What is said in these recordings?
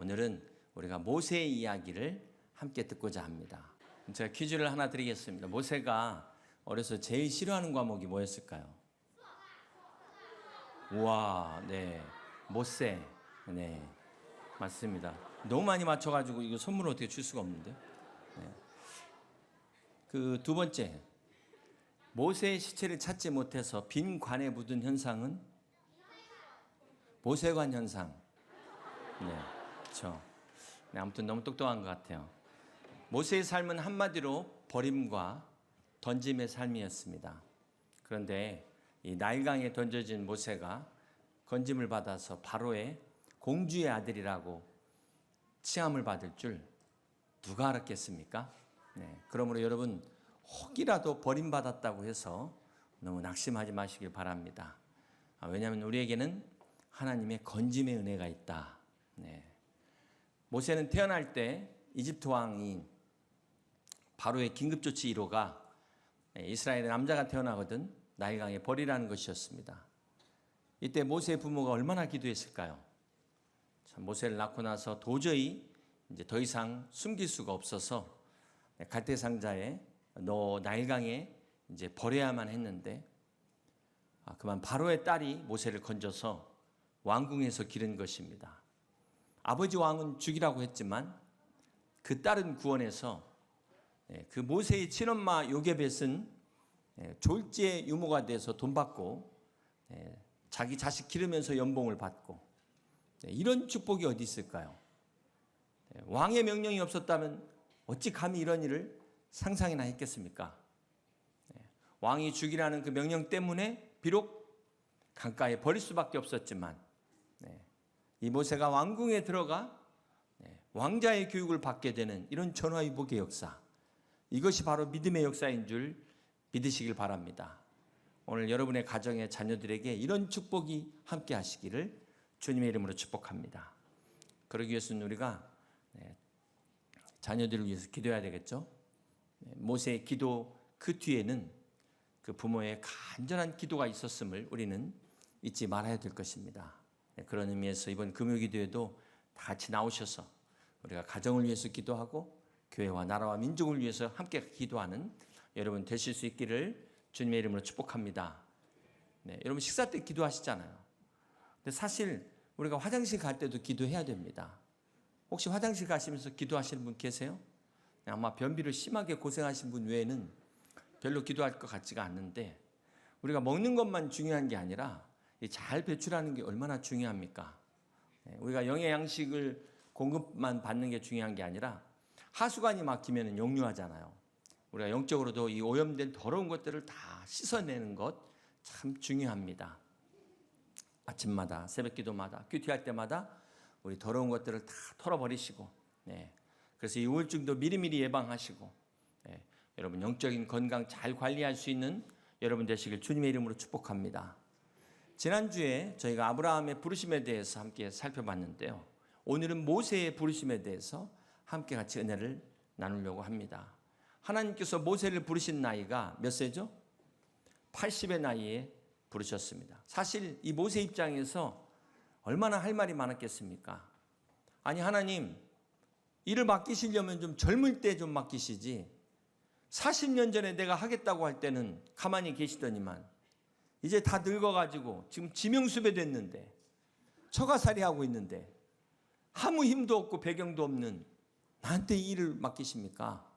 오늘은 우리가 모세의 이야기를 함께 듣고자 합니다. 제가 퀴즈를 하나 드리겠습니다. 모세가 어려서 제일 싫어하는 과목이 뭐였을까요? 우와, 네. 모세. 네. 맞습니다. 너무 많이 맞춰가지고 이거 선물을 어떻게 줄 수가 없는데. 네. 그 두 번째. 모세의 시체를 찾지 못해서 빈 관에 묻은 현상은? 모세관 현상. 네. 그렇죠. 네, 아무튼 너무 똑똑한 것 같아요. 모세의 삶은 한마디로 버림과 던짐의 삶이었습니다. 그런데 이 나일강에 던져진 모세가 건짐을 받아서 바로의 공주의 아들이라고 칭함을 받을 줄 누가 알았겠습니까? 네, 그러므로 여러분 혹이라도 버림받았다고 해서 너무 낙심하지 마시길 바랍니다. 왜냐하면 우리에게는 하나님의 건짐의 은혜가 있다. 네. 모세는 태어날 때 이집트 왕이 바로의 긴급조치 1호가 이스라엘의 남자가 태어나거든 나일강에 버리라는 것이었습니다. 이때 모세의 부모가 얼마나 기도했을까요? 참 모세를 낳고 나서 도저히 이제 더 이상 숨길 수가 없어서 갈대상자에 너 나일강에 이제 버려야만 했는데 그만 바로의 딸이 모세를 건져서 왕궁에서 기른 것입니다. 아버지 왕은 죽이라고 했지만 그 딸은 구원해서 그 모세의 친엄마 요게벳은 졸지의 유모가 돼서 돈 받고 자기 자식 기르면서 연봉을 받고 이런 축복이 어디 있을까요? 왕의 명령이 없었다면 어찌 감히 이런 일을 상상이나 했겠습니까? 왕이 죽이라는 그 명령 때문에 비록 강가에 버릴 수밖에 없었지만 이 모세가 왕궁에 들어가 왕자의 교육을 받게 되는 이런 전화위복의 역사, 이것이 바로 믿음의 역사인 줄 믿으시길 바랍니다. 오늘 여러분의 가정의 자녀들에게 이런 축복이 함께 하시기를 주님의 이름으로 축복합니다. 그러기 위해서는 우리가 자녀들을 위해서 기도해야 되겠죠. 모세의 기도 그 뒤에는 그 부모의 간절한 기도가 있었음을 우리는 잊지 말아야 될 것입니다. 그런 의미에서 이번 금요기도에도 다 같이 나오셔서 우리가 가정을 위해서 기도하고 교회와 나라와 민족을 위해서 함께 기도하는 여러분 되실 수 있기를 주님의 이름으로 축복합니다. 네, 여러분 식사 때 기도하시잖아요. 근데 사실 우리가 화장실 갈 때도 기도해야 됩니다. 혹시 화장실 가시면서 기도하시는 분 계세요? 아마 변비를 심하게 고생하신 분 외에는 별로 기도할 것 같지가 않는데 우리가 먹는 것만 중요한 게 아니라 잘 배출하는 게 얼마나 중요합니까? 우리가 영양식을 공급만 받는 게 중요한 게 아니라 하수관이 막히면 역류하잖아요. 우리가 영적으로도 이 오염된 더러운 것들을 다 씻어내는 것 참 중요합니다. 아침마다 새벽 기도마다 큐티할 때마다 우리 더러운 것들을 다 털어버리시고 그래서 이 우울증도 미리미리 예방하시고 여러분 영적인 건강 잘 관리할 수 있는 여러분 되시길 주님의 이름으로 축복합니다. 지난주에 저희가 아브라함의 부르심에 대해서 함께 살펴봤는데요. 오늘은 모세의 부르심에 대해서 함께 같이 은혜를 나누려고 합니다. 하나님께서 모세를 부르신 나이가 몇 세죠? 80의 나이에 부르셨습니다. 사실 이 모세 입장에서 얼마나 할 말이 많았겠습니까? 아니 하나님 일을 맡기시려면 좀 젊을 때 좀 맡기시지 40년 전에 내가 하겠다고 할 때는 가만히 계시더니만 이제 다 늙어가지고 지금 지명수배 됐는데 처가살이 하고 있는데 아무 힘도 없고 배경도 없는 나한테 이 일을 맡기십니까?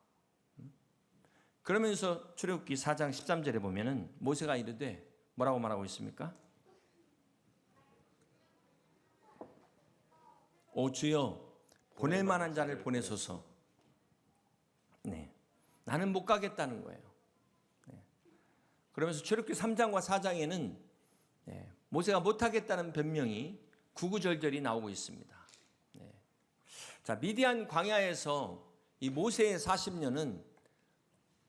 그러면서 출애굽기 4장 13절에 보면은 모세가 이르되 뭐라고 말하고 있습니까? 오 주여 보낼 만한 자를 보내소서. 네, 나는 못 가겠다는 거예요. 그러면서 출애굽기 3장과 4장에는 모세가 못하겠다는 변명이 구구절절이 나오고 있습니다. 자, 미디안 광야에서 이 모세의 40년은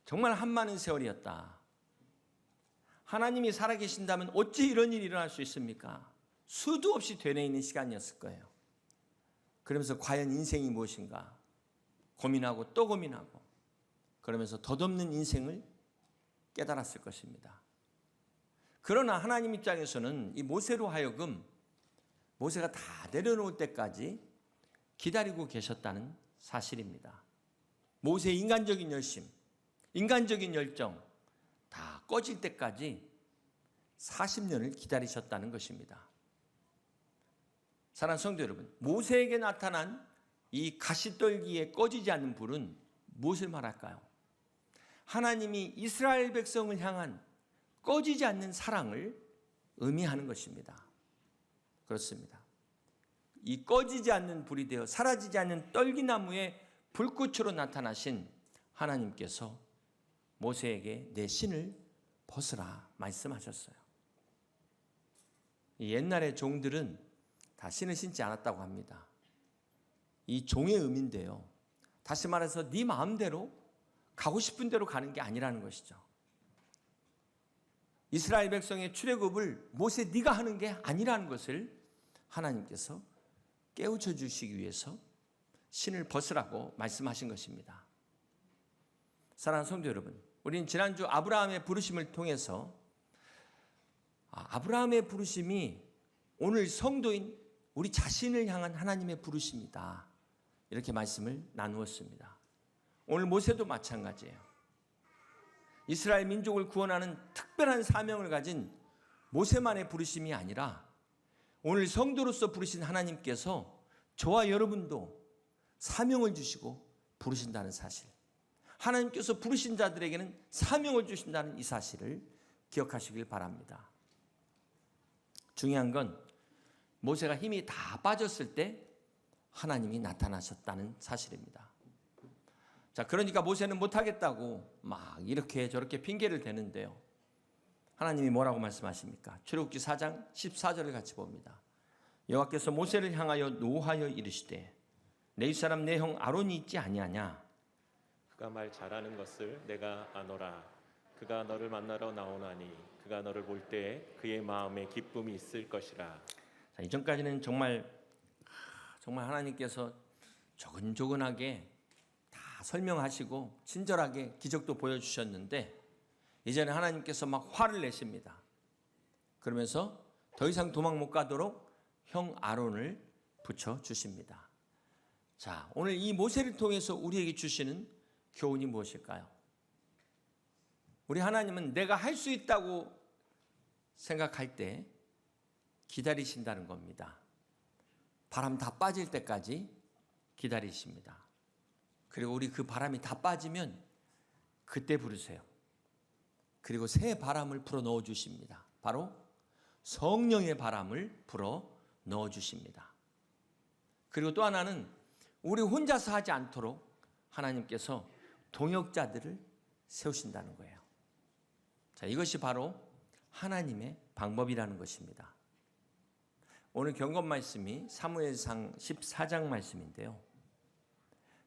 정말 한많은 세월이었다. 하나님이 살아계신다면 어찌 이런 일이 일어날 수 있습니까? 수도 없이 되뇌 있는 시간이었을 거예요. 그러면서 과연 인생이 무엇인가 고민하고 또 고민하고 그러면서 덧없는 인생을 깨달았을 것입니다. 그러나 하나님 입장에서는 이 모세로 하여금 모세가 다 내려놓을 때까지 기다리고 계셨다는 사실입니다. 모세의 인간적인 열심, 인간적인 열정 다 꺼질 때까지 40년을 기다리셨다는 것입니다. 사랑하는 성도 여러분, 모세에게 나타난 이 가시떨기에 꺼지지 않는 불은 무엇을 말할까요? 하나님이 이스라엘 백성을 향한 꺼지지 않는 사랑을 의미하는 것입니다. 그렇습니다. 이 꺼지지 않는 불이 되어 사라지지 않는 떨기나무의 불꽃으로 나타나신 하나님께서 모세에게 내 신을 벗으라 말씀하셨어요. 옛날의 종들은 다 신을 신지 않았다고 합니다. 이 종의 의미인데요. 다시 말해서 네 마음대로 가고 싶은 대로 가는 게 아니라는 것이죠. 이스라엘 백성의 출애굽을 모세 네가 하는 게 아니라는 것을 하나님께서 깨우쳐 주시기 위해서 신을 벗으라고 말씀하신 것입니다. 사랑하는 성도 여러분, 우리는 지난주 아브라함의 부르심을 통해서 아브라함의 부르심이 오늘 성도인 우리 자신을 향한 하나님의 부르심이다, 이렇게 말씀을 나누었습니다. 오늘 모세도 마찬가지예요. 이스라엘 민족을 구원하는 특별한 사명을 가진 모세만의 부르심이 아니라 오늘 성도로서 부르신 하나님께서 저와 여러분도 사명을 주시고 부르신다는 사실, 하나님께서 부르신 자들에게는 사명을 주신다는 이 사실을 기억하시길 바랍니다. 중요한 건 모세가 힘이 다 빠졌을 때 하나님이 나타나셨다는 사실입니다. 자, 그러니까 모세는 못하겠다고 막 이렇게 저렇게 핑계를 대는데요. 하나님이 뭐라고 말씀하십니까? 출애굽기 4장 14절을 같이 봅니다. 여호와께서 모세를 향하여 노하여 이르시되 내 사람 내 형 아론이 있지 아니하냐? 그가 말 잘하는 것을 내가 아노라. 그가 너를 만나러 나오나니 그가 너를 볼 때에 그의 마음에 기쁨이 있을 것이라. 자, 이전까지는 정말 하나님께서 조근조근하게 다 설명하시고 친절하게 기적도 보여주셨는데 이제는 하나님께서 막 화를 내십니다. 그러면서 더 이상 도망 못 가도록 형 아론을 붙여주십니다. 자, 오늘 이 모세를 통해서 우리에게 주시는 교훈이 무엇일까요? 우리 하나님은 내가 할 수 있다고 생각할 때 기다리신다는 겁니다. 바람 다 빠질 때까지 기다리십니다. 그리고 우리 그 바람이 다 빠지면 그때 부르세요. 그리고 새 바람을 불어 넣어 주십니다. 바로 성령의 바람을 불어 넣어 주십니다. 그리고 또 하나는 우리 혼자서 하지 않도록 하나님께서 동역자들을 세우신다는 거예요. 자, 이것이 바로 하나님의 방법이라는 것입니다. 오늘 경건 말씀이 사무엘상 14장 말씀인데요.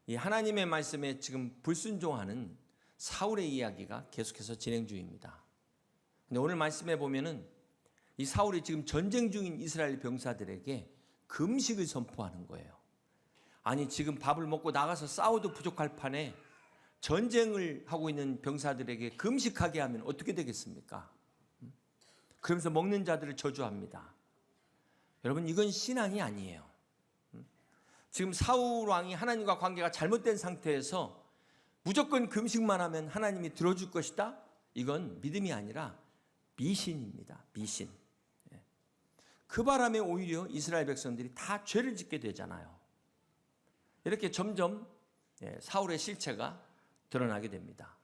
이 하나님의 말씀에 지금 불순종하는 사울의 이야기가 계속해서 진행 중입니다. 근데 오늘 말씀에 보면은 이 사울이 지금 전쟁 중인 이스라엘 병사들에게 금식을 선포하는 거예요. 아니, 지금 밥을 먹고 나가서 싸워도 부족할 판에 전쟁을 하고 있는 병사들에게 금식하게 하면 어떻게 되겠습니까? 그러면서 먹는 자들을 저주합니다. 여러분, 이건 신앙이 아니에요. 지금 사울 왕이 하나님과 관계가 잘못된 상태에서 무조건 금식만 하면 하나님이 들어줄 것이다? 이건 믿음이 아니라 미신입니다. 미신. 그 바람에 오히려 이스라엘 백성들이 다 죄를 짓게 되잖아요. 이렇게 점점 사울의 실체가 드러나게 됩니다.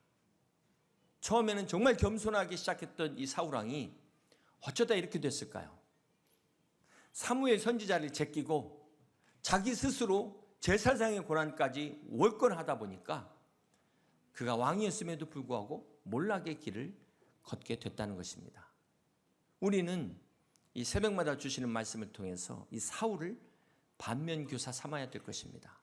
처음에는 정말 겸손하게 시작했던 이 사울 왕이 어쩌다 이렇게 됐을까요? 사무엘 선지자를 제끼고 자기 스스로 제사장의 고난까지 월권하다 보니까 그가 왕이었음에도 불구하고 몰락의 길을 걷게 됐다는 것입니다. 우리는 이 새벽마다 주시는 말씀을 통해서 이 사울을 반면교사 삼아야 될 것입니다.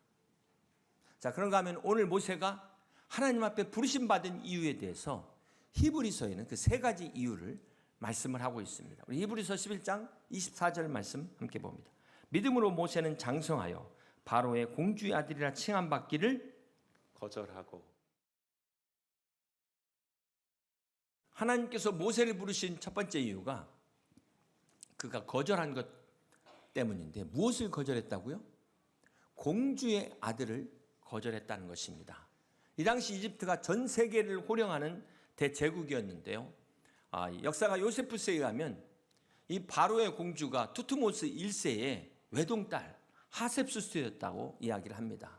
자, 그런가 하면 오늘 모세가 하나님 앞에 부르심받은 이유에 대해서 히브리서에는 그 세 가지 이유를 말씀을 하고 있습니다. 우리 히브리서 11장 24절 말씀 함께 봅니다. 믿음으로 모세는 장성하여 바로의 공주의 아들이라 칭함받기를 거절하고. 하나님께서 모세를 부르신 첫 번째 이유가 그가 거절한 것 때문인데 무엇을 거절했다고요? 공주의 아들을 거절했다는 것입니다. 이 당시 이집트가 전 세계를 호령하는 대제국이었는데요. 역사가 요세푸스에 의하면 이 바로의 공주가 투트모스 1세의 외동딸 하셉수스였다고 이야기를 합니다.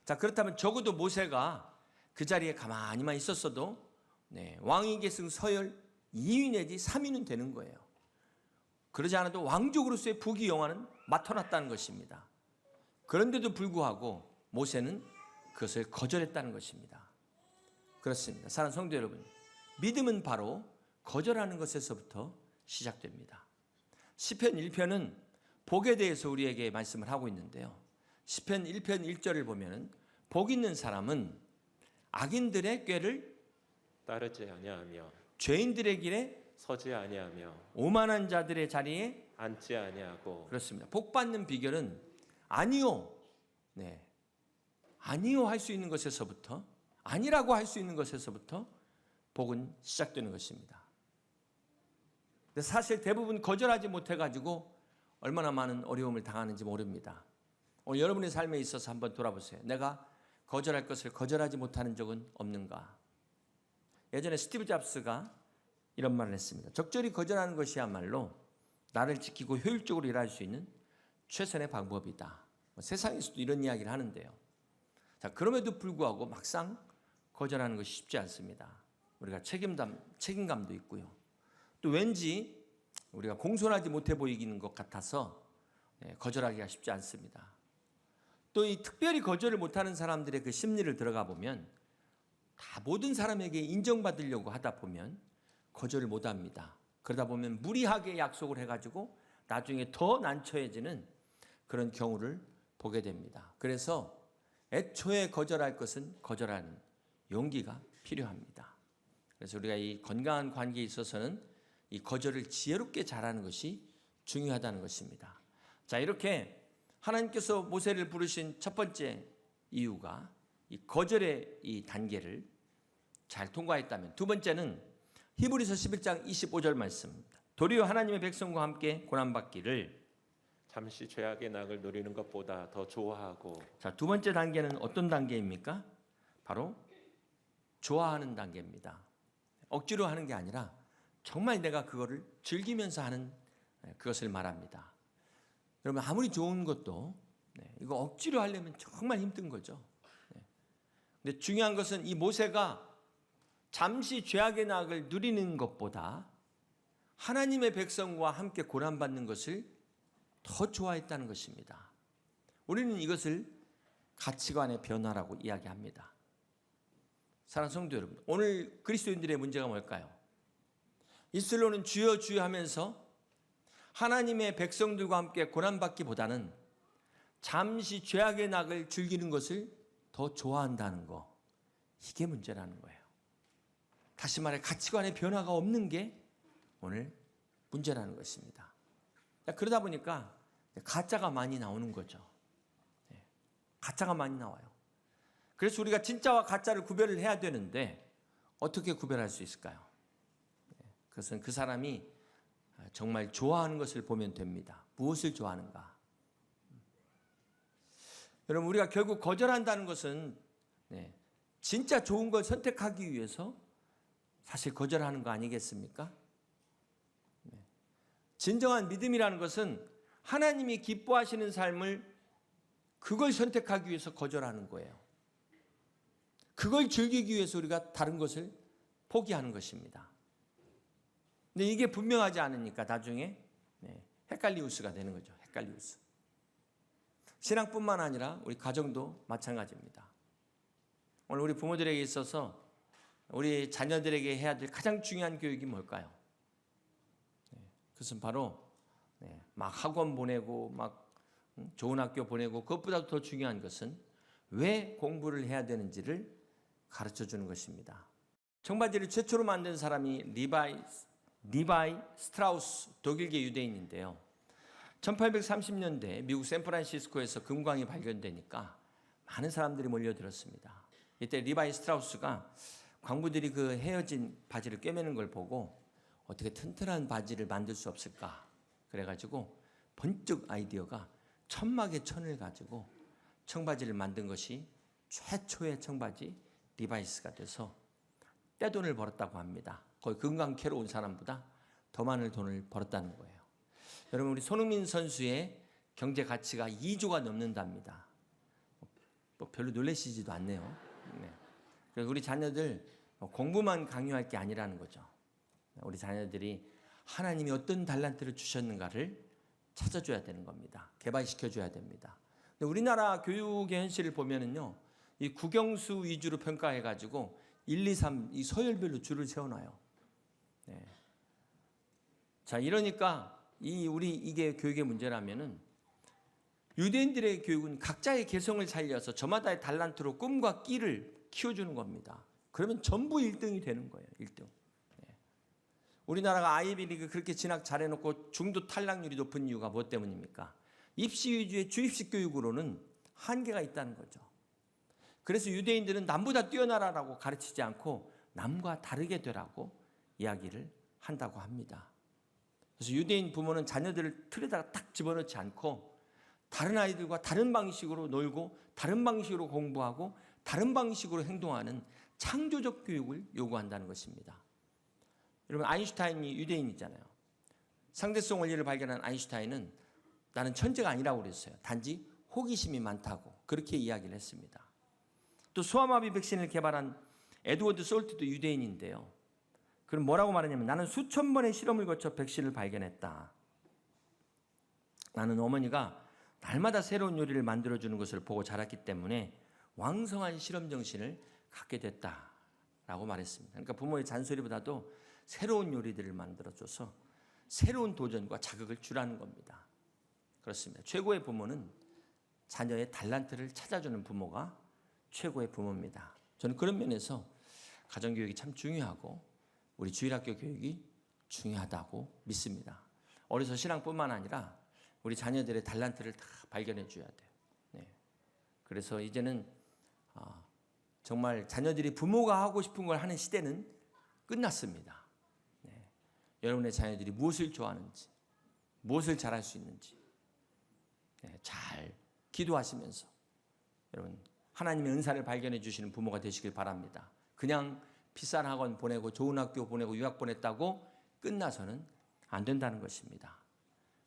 자, 그렇다면 적어도 모세가 그 자리에 가만히만 있었어도 왕위 계승 서열 2위 내지 3위는 되는 거예요. 그러지 않아도 왕족으로서의 부귀영화는 맡아놨다는 것입니다. 그런데도 불구하고 모세는 그것을 거절했다는 것입니다. 그렇습니다. 사랑하는 성도 여러분, 믿음은 바로 거절하는 것에서부터 시작됩니다. 시편 1편은 복에 대해서 우리에게 말씀을 하고 있는데요. 시편 1편 1절을 보면 복 있는 사람은 악인들의 꾀를 따르지 아니하며 죄인들의 길에 서지 아니하며 오만한 자들의 자리에 앉지 아니하고. 그렇습니다. 복 받는 비결은 아니요, 아니요 할 수 있는 것에서부터, 아니라고 할 수 있는 것에서부터 복은 시작되는 것입니다. 근데 사실 대부분 거절하지 못해가지고 얼마나 많은 어려움을 당하는지 모릅니다. 오늘 여러분의 삶에 있어서 한번 돌아보세요. 내가 거절할 것을 거절하지 못하는 적은 없는가? 예전에 스티브 잡스가 이런 말을 했습니다. 적절히 거절하는 것이야말로 나를 지키고 효율적으로 일할 수 있는 최선의 방법이다. 세상에서도 이런 이야기를 하는데요. 자, 그럼에도 불구하고 막상 거절하는 것이 쉽지 않습니다. 우리가 책임감도 있고요. 또 왠지 우리가 공손하지 못해 보이는 것 같아서 거절하기가 쉽지 않습니다. 또 이 특별히 거절을 못하는 사람들의 그 심리를 들어가 보면 다 모든 사람에게 인정받으려고 하다 보면 거절을 못합니다. 그러다 보면 무리하게 약속을 해가지고 나중에 더 난처해지는 그런 경우를 보게 됩니다. 그래서 애초에 거절할 것은 거절하는 용기가 필요합니다. 그래서 우리가 이 건강한 관계에 있어서는 이 거절을 지혜롭게 잘하는 것이 중요하다는 것입니다. 자, 이렇게 하나님께서 모세를 부르신 첫 번째 이유가 이 거절의 이 단계를 잘 통과했다면, 두 번째는 히브리서 11장 25절 말씀입니다. 도리어 하나님의 백성과 함께 고난받기를 잠시 죄악의 낙을 누리는 것보다 더 좋아하고. 자, 두 번째 단계는 어떤 단계입니까? 바로 좋아하는 단계입니다. 억지로 하는 게 아니라 정말 내가 그거를 즐기면서 하는 그것을 말합니다. 여러분, 아무리 좋은 것도 이거 억지로 하려면 정말 힘든 거죠. 근데 중요한 것은 이 모세가 잠시 죄악의 낙을 누리는 것보다 하나님의 백성과 함께 고난받는 것을 더 좋아했다는 것입니다. 우리는 이것을 가치관의 변화라고 이야기합니다. 사랑하는 성도 여러분, 오늘 그리스도인들의 문제가 뭘까요? 이슬로는 주여 주여 하면서 하나님의 백성들과 함께 고난받기보다는 잠시 죄악의 낙을 즐기는 것을 더 좋아한다는 거, 이게 문제라는 거예요. 다시 말해 가치관의 변화가 없는 게 오늘 문제라는 것입니다. 그러다 보니까 가짜가 많이 나오는 거죠. 가짜가 많이 나와요. 그래서 우리가 진짜와 가짜를 구별을 해야 되는데 어떻게 구별할 수 있을까요? 그것은 그 사람이 정말 좋아하는 것을 보면 됩니다. 무엇을 좋아하는가? 여러분, 우리가 결국 거절한다는 것은 진짜 좋은 걸 선택하기 위해서 사실 거절하는 거 아니겠습니까? 진정한 믿음이라는 것은 하나님이 기뻐하시는 삶을 그걸 선택하기 위해서 거절하는 거예요. 그걸 즐기기 위해서 우리가 다른 것을 포기하는 것입니다. 근데 이게 분명하지 않으니까 나중에 헷갈리우스가 되는 거죠. 헷갈리우스. 신앙뿐만 아니라 우리 가정도 마찬가지입니다. 오늘 우리 부모들에게 있어서 우리 자녀들에게 해야 될 가장 중요한 교육이 뭘까요? 그것은 바로 막 학원 보내고 막 좋은 학교 보내고, 그것보다 더 중요한 것은 왜 공부를 해야 되는지를 가르쳐 주는 것입니다. 청바지를 최초로 만든 사람이 리바이 스트라우스, 독일계 유대인인데요. 1830년대 미국 샌프란시스코에서 금광이 발견되니까 많은 사람들이 몰려들었습니다. 이때 리바이 스트라우스가 광부들이 그 헤어진 바지를 꿰매는 걸 보고 어떻게 튼튼한 바지를 만들 수 없을까? 그래가지고 번뜩 아이디어가 천막의 천을 가지고 청바지를 만든 것이 최초의 청바지 리바이스가 돼서 떼돈을 벌었다고 합니다. 거의 금강 캐러 온 사람보다 더 많은 돈을 벌었다는 거예요. 여러분, 우리 손흥민 선수의 경제 가치가 2조가 넘는답니다. 뭐 별로 놀라시지도 않네요. 네. 그래서 우리 자녀들 공부만 강요할 게 아니라는 거죠. 우리 자녀들이 하나님이 어떤 달란트를 주셨는가를 찾아줘야 되는 겁니다. 개발시켜줘야 됩니다. 근데 우리나라 교육의 현실을 보면은요, 이 국영수 위주로 평가해가지고 1, 2, 3 이 서열별로 줄을 세워놔요. 네. 자, 이러니까 이게 교육의 문제라면은 유대인들의 교육은 각자의 개성을 살려서 저마다의 달란트로 꿈과 끼를 키워주는 겁니다. 그러면 전부 1등이 되는 거예요. 1등. 네. 우리나라가 아이비리그 그렇게 진학 잘해놓고 중도 탈락률이 높은 이유가 무엇 때문입니까? 입시 위주의 주입식 교육으로는 한계가 있다는 거죠. 그래서 유대인들은 남보다 뛰어나라라고 가르치지 않고 남과 다르게 되라고 이야기를 한다고 합니다. 그래서 유대인 부모는 자녀들을 틀에다가 딱 집어넣지 않고 다른 아이들과 다른 방식으로 놀고 다른 방식으로 공부하고 다른 방식으로 행동하는 창조적 교육을 요구한다는 것입니다. 여러분, 아인슈타인이 유대인이잖아요. 상대성 원리를 발견한 아인슈타인은 나는 천재가 아니라고 그랬어요. 단지 호기심이 많다고 그렇게 이야기를 했습니다. 또 소아마비 백신을 개발한 에드워드 솔트도 유대인인데요. 그럼 뭐라고 말하냐면 나는 수천 번의 실험을 거쳐 백신을 발견했다. 나는 어머니가 날마다 새로운 요리를 만들어주는 것을 보고 자랐기 때문에 왕성한 실험 정신을 갖게 됐다라고 말했습니다. 그러니까 부모의 잔소리보다도 새로운 요리들을 만들어줘서 새로운 도전과 자극을 주라는 겁니다. 그렇습니다. 최고의 부모는 자녀의 달란트를 찾아주는 부모가 최고의 부모입니다. 저는 그런 면에서 가정교육이 참 중요하고 우리 주일학교 교육이 중요하다고 믿습니다. 어려서 신앙뿐만 아니라 우리 자녀들의 달란트를 다 발견해 줘야 돼요. 네. 그래서 이제는 정말 자녀들이 부모가 하고 싶은 걸 하는 시대는 끝났습니다. 네. 여러분의 자녀들이 무엇을 좋아하는지, 무엇을 잘할 수 있는지 잘 기도하시면서 여러분 하나님의 은사를 발견해 주시는 부모가 되시길 바랍니다. 그냥 비싼 학원 보내고 좋은 학교 보내고 유학 보냈다고 끝나서는 안 된다는 것입니다.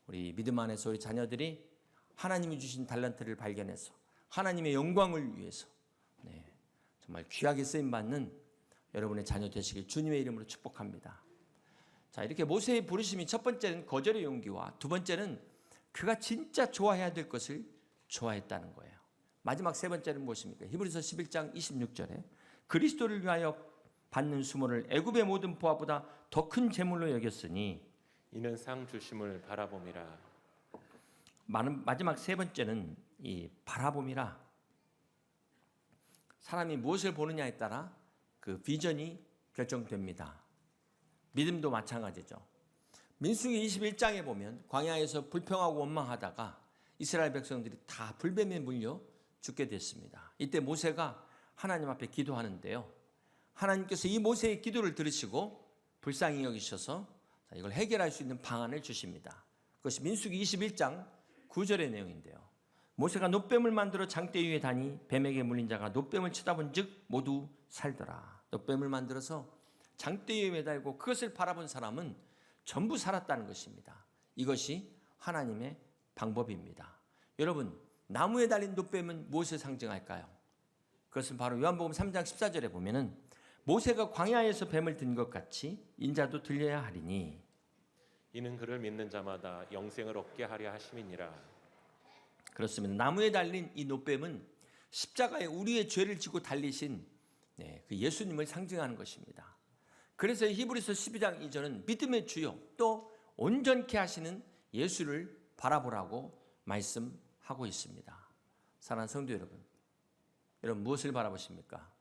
우리 믿음 안에서 우리 자녀들이 하나님이 주신 달란트를 발견해서 하나님의 영광을 위해서 정말 귀하게 쓰임받는 여러분의 자녀 되시길 주님의 이름으로 축복합니다. 자, 이렇게 모세의 부르심이 첫 번째는 거절의 용기와 두 번째는 그가 진짜 좋아해야 될 것을 좋아했다는 거예요. 마지막 세 번째는 무엇입니까? 히브리서 11장 26절에 그리스도를 위하여 받는 수모를 애굽의 모든 보화보다 더 큰 재물로 여겼으니 이는 상 주심을 바라봄이라. 마지막 세 번째는 이 바라봄이라. 사람이 무엇을 보느냐에 따라 그 비전이 결정됩니다. 믿음도 마찬가지죠. 민수기 21장에 보면 광야에서 불평하고 원망하다가 이스라엘 백성들이 다 불뱀에 물려 죽게 됐습니다. 이때 모세가 하나님 앞에 기도하는데요. 하나님께서 이 모세의 기도를 들으시고 불쌍히 여기셔서 이걸 해결할 수 있는 방안을 주십니다. 그것이 민수기 21장 9절의 내용인데요. 모세가 놋뱀을 만들어 장대 위에 다니 뱀에게 물린 자가 놋뱀을 쳐다본 즉 모두 살더라. 놋뱀을 만들어서 장대 위에 매달고 그것을 바라본 사람은 전부 살았다는 것입니다. 이것이 하나님의 방법입니다. 여러분, 나무에 달린 놋뱀은 무엇을 상징할까요? 그것은 바로 요한복음 3장 14절에 보면은 모세가 광야에서 뱀을 든 것 같이 인자도 들려야 하리니 이는 그를 믿는 자마다 영생을 얻게 하려 하심이니라. 그렇습니다. 나무에 달린 이 놋뱀은 십자가에 우리의 죄를 지고 달리신 그 예수님을 상징하는 것입니다. 그래서 히브리서 12장 2절은 믿음의 주요 또 온전케 하시는 예수를 바라보라고 말씀하고 있습니다. 사랑하는 성도 여러분, 여러분 무엇을 바라보십니까?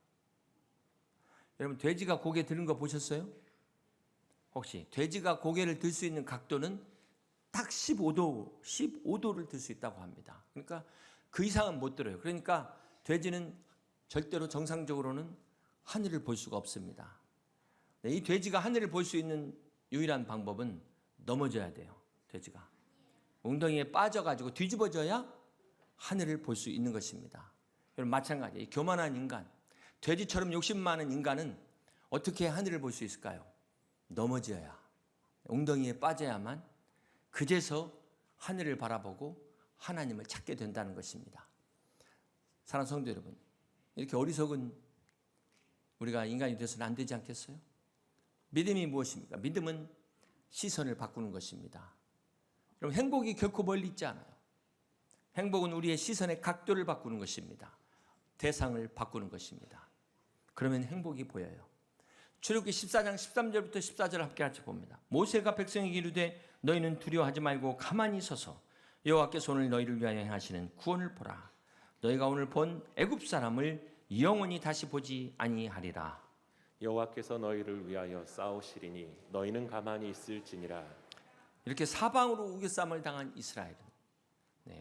여러분 돼지가 고개 드는 거 보셨어요? 혹시 돼지가 고개를 들 수 있는 각도는 딱 15도를 들 수 있다고 합니다. 그러니까 그 이상은 못 들어요. 그러니까 돼지는 절대로 정상적으로는 하늘을 볼 수가 없습니다. 이 돼지가 하늘을 볼 수 있는 유일한 방법은 넘어져야 돼요. 돼지가 엉덩이에 빠져가지고 뒤집어져야 하늘을 볼 수 있는 것입니다. 여러분 마찬가지예요. 교만한 인간, 돼지처럼 욕심 많은 인간은 어떻게 하늘을 볼 수 있을까요? 넘어져야, 웅덩이에 빠져야만 그제서 하늘을 바라보고 하나님을 찾게 된다는 것입니다. 사랑하는 성도 여러분, 이렇게 어리석은 우리가 인간이 되어서는 안 되지 않겠어요? 믿음이 무엇입니까? 믿음은 시선을 바꾸는 것입니다. 여러분 행복이 결코 멀리 있지 않아요. 행복은 우리의 시선의 각도를 바꾸는 것입니다. 대상을 바꾸는 것입니다. 그러면 행복이 보여요. 출애굽기 14장 13절부터 14절 함께 같이 봅니다. 모세가 백성에게 이르되 너희는 두려워하지 말고 가만히 서서 여호와께서 오늘 너희를 위하여 행하시는 구원을 보라. 너희가 오늘 본 애굽 사람을 영원히 다시 보지 아니하리라. 여호와께서 너희를 위하여 싸우시리니 너희는 가만히 있을지니라. 이렇게 사방으로 우겨쌈을 당한 이스라엘은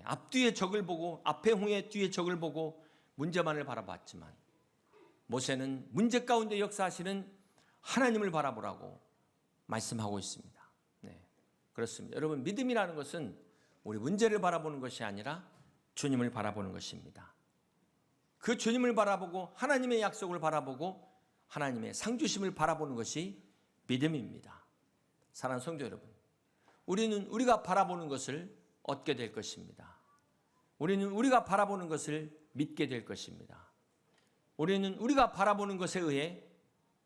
앞뒤의 적을 보고 앞에 홍해 뒤에 적을 보고 문제만을 바라봤지만 모세는 문제 가운데 역사하시는 하나님을 바라보라고 말씀하고 있습니다. 그렇습니다. 여러분 믿음이라는 것은 우리 문제를 바라보는 것이 아니라 주님을 바라보는 것입니다. 그 주님을 바라보고 하나님의 약속을 바라보고 하나님의 상주심을 바라보는 것이 믿음입니다. 사랑하는 성도 여러분, 우리는 우리가 바라보는 것을 얻게 될 것입니다. 우리는 우리가 바라보는 것을 믿게 될 것입니다. 우리는 우리가 바라보는 것에 의해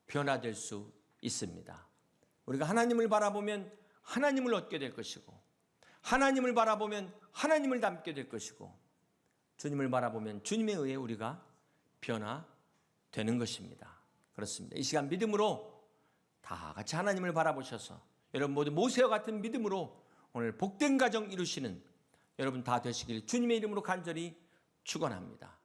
변화될 수 있습니다. 우리가 하나님을 바라보면 하나님을 얻게 될 것이고 하나님을 바라보면 하나님을 닮게 될 것이고 주님을 바라보면 주님에 의해 우리가 변화되는 것입니다. 그렇습니다. 이 시간 믿음으로 다 같이 하나님을 바라보셔서 여러분 모두 모세와 같은 믿음으로 오늘 복된 가정 이루시는 여러분 다 되시길 주님의 이름으로 간절히 축원합니다.